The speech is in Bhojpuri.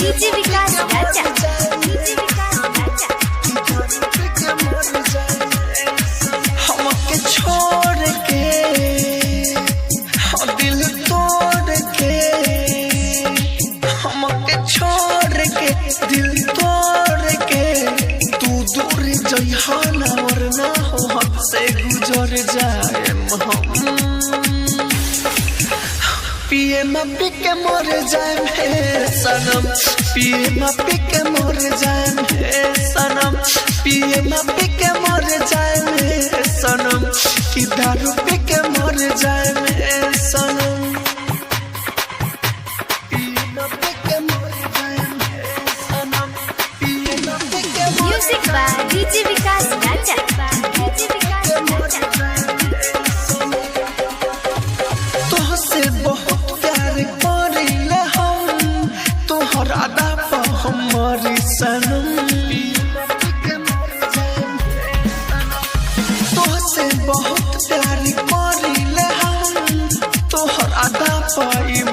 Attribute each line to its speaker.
Speaker 1: डीजे विकास राजा, डीजे विकास राजा।
Speaker 2: हमके छोड़ के दिल तोड़ के, हमके छोड़ के दिल तोड़ के तू दूर जइहा ना वरना हो हद से गुजर जाए हम। पिए में पी के मर जाए मेरे सनम, पिए में पी के मर जाए मेरे सनम, पिए में पी के मर जाए मेरे सनम, कि दारू पी के मर जाए मेरे सनम, पिए में पी के मर जाए मेरे सनम, पिए में पी के मर
Speaker 1: music by DJ Vikas Raja, DJ Vikas Raja.
Speaker 2: तोहसे बहुत प्यार करिले हम, तोहर अदा पर हमारी सनम, तोहसे बहुत प्यार करिले हम, तोहर अदा पर